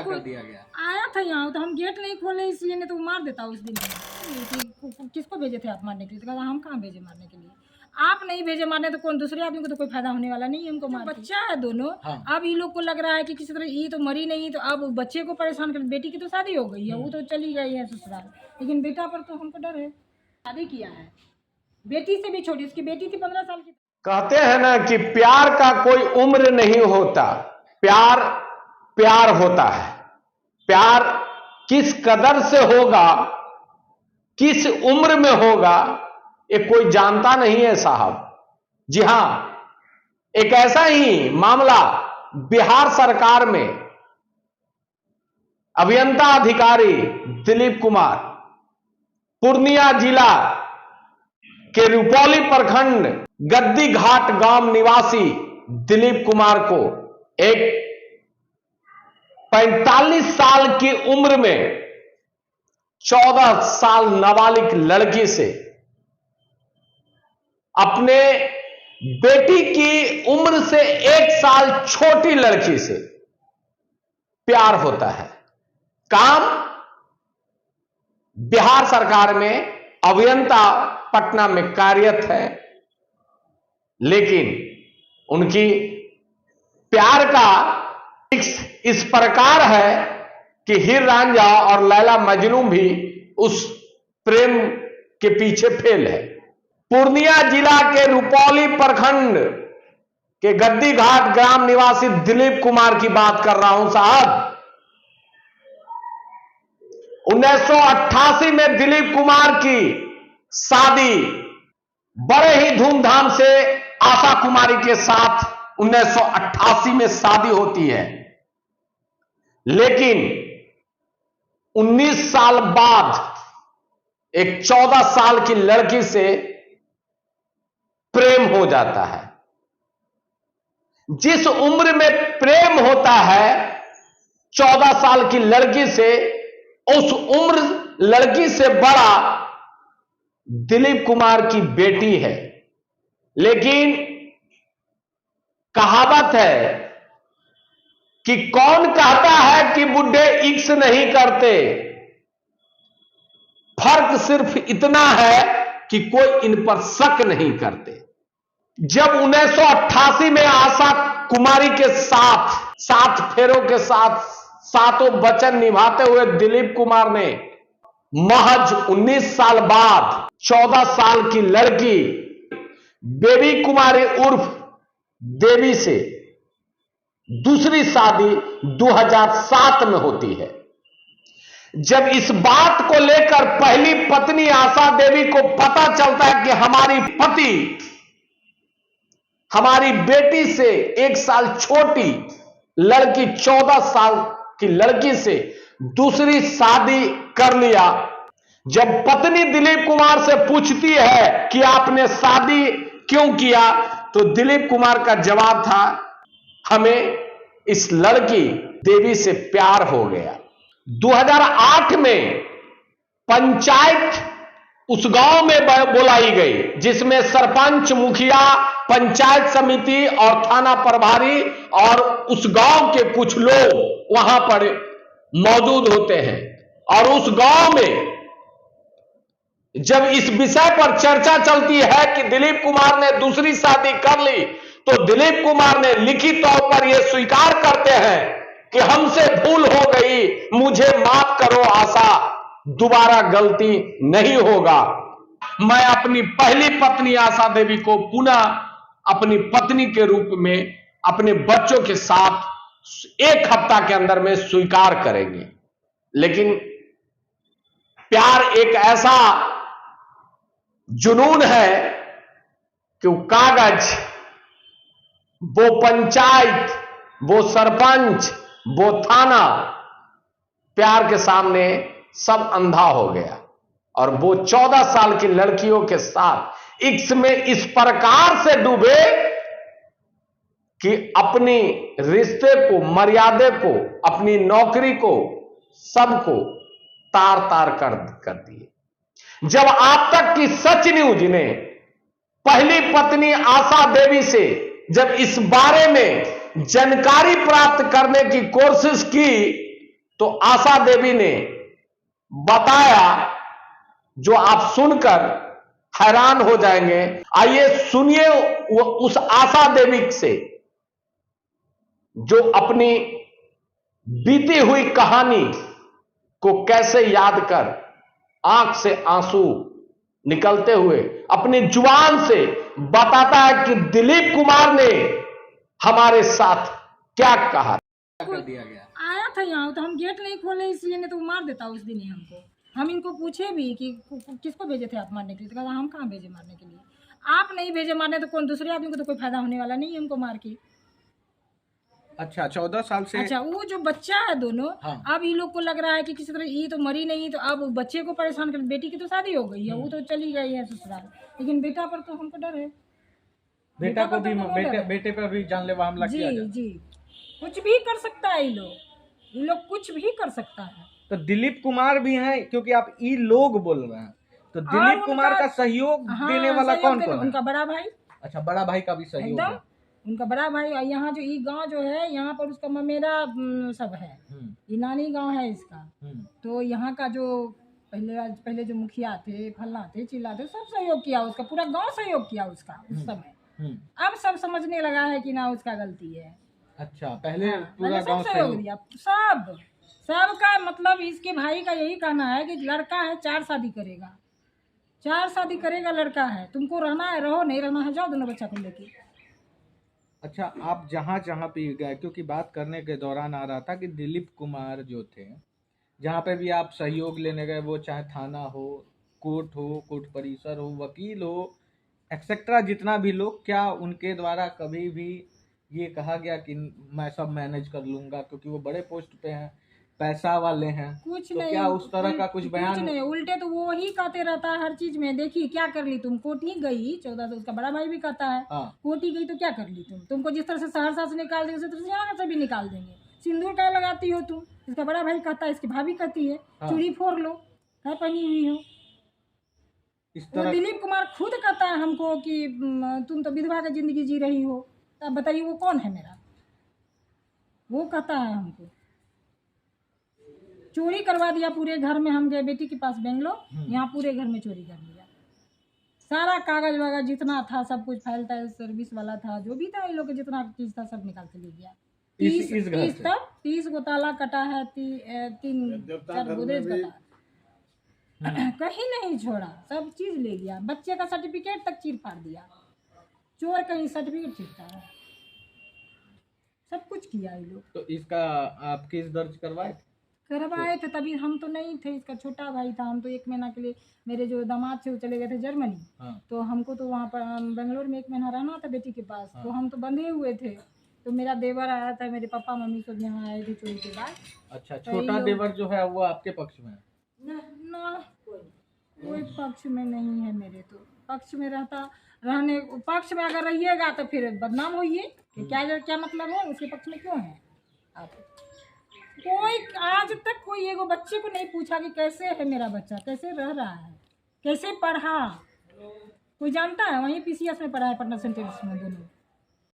कर दिया गया? आया था यहाँ तो हम गेट नहीं खोले इसलिए, नहीं तो वो मार देता उस दिन। किसको भेजे थे आप मारने के लिए? तो कहा हम कहाँ भेजे मारने के लिए, आप नहीं भेजे मारने तो कौन दूसरे आदमी को तो कोई फायदा होने वाला नहीं है हमको मार। बच्चा है दोनों। हाँ। अब ये लोग को लग रहा है कि किसी तरह ये तो मरी नहीं, तो अब बच्चे को परेशान कर। बेटी की तो शादी हो गई है, वो तो चली गई है ससुराल, लेकिन बेटा पर तो हमको डर है। शादी किया है, बेटी से भी छोटी, उसकी बेटी थी 15 साल की। कहते हैं ना कि प्यार का कोई उम्र नहीं होता, प्यार प्यार होता है। प्यार किस कदर से होगा, किस उम्र में होगा, ये कोई जानता नहीं है साहब। जी हां, एक ऐसा ही मामला बिहार सरकार में अभियंता अधिकारी दिलीप कुमार, पूर्णिया जिला के रुपौली प्रखंड गद्दी घाट गांव निवासी दिलीप कुमार को एक 45 साल की उम्र में 14 साल नाबालिग लड़की से, अपने बेटी की उम्र से 1 साल छोटी लड़की से प्यार होता है। काम बिहार सरकार में अभियंता पटना में कार्यरत है, लेकिन उनकी प्यार का इस प्रकार है कि हीर रांझा और लैला मजनू भी उस प्रेम के पीछे फेल है। पूर्णिया जिला के रुपौली प्रखंड के गद्दी घाट ग्राम निवासी दिलीप कुमार की बात कर रहा हूं साहब। 1988 में दिलीप कुमार की शादी बड़े ही धूमधाम से आशा कुमारी के साथ 1988 में शादी होती है, लेकिन 19 साल बाद एक 14 साल की लड़की से प्रेम हो जाता है। जिस उम्र में प्रेम होता है 14 साल की लड़की से, उस उम्र लड़की से बड़ा दिलीप कुमार की बेटी है। लेकिन कहावत है कि कौन कहता है कि बुढ़े इश्क नहीं करते, फर्क सिर्फ इतना है कि कोई इन पर शक नहीं करते। जब 1988 में आशा कुमारी के साथ 7 फेरों के साथ 7 वचन निभाते हुए दिलीप कुमार ने महज 19 साल बाद 14 साल की लड़की बेबी कुमारी उर्फ देवी से दूसरी शादी 2007 में होती है। जब इस बात को लेकर पहली पत्नी आशा देवी को पता चलता है कि हमारी पति हमारी बेटी से 1 साल छोटी लड़की 14 साल की लड़की से दूसरी शादी कर लिया, जब पत्नी दिलीप कुमार से पूछती है कि आपने शादी क्यों किया, तो दिलीप कुमार का जवाब था, हमें इस लड़की देवी से प्यार हो गया। 2008 में पंचायत उस गांव में बुलाई गई, जिसमें सरपंच, मुखिया, पंचायत समिति और थाना प्रभारी और उस गांव के कुछ लोग वहां पर मौजूद होते हैं। और उस गांव में जब इस विषय पर चर्चा चलती है कि दिलीप कुमार ने दूसरी शादी कर ली, तो दिलीप कुमार ने लिखित तौर पर यह स्वीकार करते हैं कि हमसे भूल हो गई, मुझे माफ करो आशा, दोबारा गलती नहीं होगा। मैं अपनी पहली पत्नी आशा देवी को पुनः अपनी पत्नी के रूप में अपने बच्चों के साथ 1 हफ्ता के अंदर में स्वीकार करेंगे। लेकिन प्यार एक ऐसा जुनून है कि वो कागज, वो पंचायत, वो सरपंच, वो थाना, प्यार के सामने सब अंधा हो गया। और वो 14 साल की लड़कियों के साथ इश्क में इस प्रकार से डूबे कि अपनी रिश्ते को, मर्यादे को, अपनी नौकरी को, सबको तार तार कर दिए। जब आप तक की सच न्यूज ने पहली पत्नी आशा देवी से जब इस बारे में जानकारी प्राप्त करने की कोशिश की, तो आशा देवी ने बताया, जो आप सुनकर हैरान हो जाएंगे। आइए सुनिए उस आशा देवी से, जो अपनी बीती हुई कहानी को कैसे याद कर आंख से आंसू निकलते हुए अपनी जुबान से बताता है कि दिलीप कुमार ने हमारे साथ क्या कहा। कर दिया गया। आया था यहाँ तो हम गेट नहीं खोले इसलिए, नहीं तो वो मार देता उस दिन ही हमको। हम इनको पूछे भी कि किसको भेजे थे आप मारने के लिए, तो कहा हम कहाँ भेजे मारने के लिए, आप नहीं भेजे मारने तो कौन दूसरे आदमी को तो कोई फायदा होने वाला नहीं है हमको मार के। अच्छा 14 साल से। अच्छा वो जो बच्चा है दोनों, हाँ। अब ये लोग को लग रहा है कि किसी तरह ये तो मरी नहीं, तो अब बच्चे को परेशान कर, बेटी की तो शादी हो गई है, वो तो चली गई है ससुराल, लेकिन बेटा पर तो हमको डर है। बेटा को पर भी तो हमको डर है। बेटे पर भी जानलेवा हमला किया जी जाए। जी, कुछ भी कर सकता है ये लोग कुछ भी कर सकता है। तो दिलीप कुमार भी हैं, क्योंकि आप ई लोग बोल रहे हैं, तो दिलीप कुमार का सहयोग देने वाला कौन कौन है? उनका बड़ा भाई। अच्छा, बड़ा भाई का भी सहयोग है। एकदम उनका बड़ा भाई। यहाँ जो ये गांव जो है, यहाँ पर उसका ममेरा सब है, ये नानी गांव है इसका। तो यहाँ का जो पहले जो मुखिया थे, फल्ला थे, चिल्ला थे, सब सहयोग किया उसका, पूरा गांव सहयोग किया उसका उस समय। अब सब समझने लगा है कि ना उसका गलती है। अच्छा, पहले पूरा पहले गांव सब सहयोग दिया, सब का मतलब इसके भाई का यही कहना है कि लड़का है 4 शादी करेगा, 4 शादी करेगा, लड़का है, तुमको रहना है रहो, नहीं रहना है जाओ दोनों बच्चा को लेके। अच्छा, आप जहाँ जहाँ पे गए, क्योंकि बात करने के दौरान आ रहा था कि दिलीप कुमार जो थे, जहाँ पे भी आप सहयोग लेने गए, वो चाहे थाना हो, कोर्ट परिसर हो, वकील हो, एक्सेट्रा जितना भी लोग, क्या उनके द्वारा कभी भी ये कहा गया कि मैं सब मैनेज कर लूंगा, क्योंकि वो बड़े पोस्ट पे हैं, पैसा वाले हैं? कुछ तो नहीं, क्या उस तरह का कुछ बयान? कुछ नहीं, उल्टे तो वो ही कहते रहता है हर चीज में। देखिए क्या कर ली तुम, कोर्ट ही गई 14 से, उसका बड़ा भाई भी कहता है। हाँ। कोर्ट ही गई तो क्या कर ली तुमको जिस तरह से सहरसा से निकाल देंगे, उसी तरह से यहाँ से भी निकाल देंगे। सिंदूर क्या लगाती हो तुम, इसका बड़ा भाई कहता है, इसकी भाभी कहती है चूड़ी फोड़ लो, क्या पहनी हुई हो। इस तरह दिलीप कुमार खुद कहता है हमको कि तुम तो विधवा की जिंदगी जी रही हो। अब बताइए वो कौन है मेरा, वो कहता है हमको। चोरी करवा दिया पूरे घर में, हम गए बेटी के पास बेंगलोर, यहाँ पूरे घर में चोरी कर लिया, सारा कागज वागज जितना था सब कुछ, फाइल था, सर्विस वाला था, जो भी था ये लोग का जितना चीज था सब निकाल के ले गया। 30 गो ताला कटा है, 3-4 गोदरेज कटा, कहीं नहीं छोड़ा, सब चीज ले गया, बच्चे का सर्टिफिकेट तक चीर फाड़ दिया। चोर कहीं सर्टिफिकेट चीरता है, सब कुछ किया ये लोग। तो इसका आप केस दर्ज करवाए थे, तभी हम तो नहीं थे, इसका छोटा भाई था। हम तो 1 महीना के लिए, मेरे जो दामाद थे वो चले गए थे जर्मनी। हाँ। तो हमको तो वहाँ पर बेंगलोर में 1 महीना रहना था बेटी के पास। हाँ। तो हम तो बंधे हुए थे, तो मेरा देवर आया था, मेरे पापा मम्मी सब यहाँ आए थे चोरी के बाद। अच्छा, छोटा देवर जो है वो आपके पक्ष में है? ना, कोई पक्ष में नहीं है मेरे, तो पक्ष में रहने पक्ष में अगर रहिएगा तो फिर बदनाम होइए कि क्या मतलब है, उसके पक्ष में क्यों है आप। कोई आज तक कोई एगो बच्चे को नहीं पूछा कि कैसे है मेरा बच्चा, कैसे रह रहा है, कैसे पढ़ा, कोई जानता है? वहीं PCS में पढ़ा है, पटना सेंट्रल में दोनों।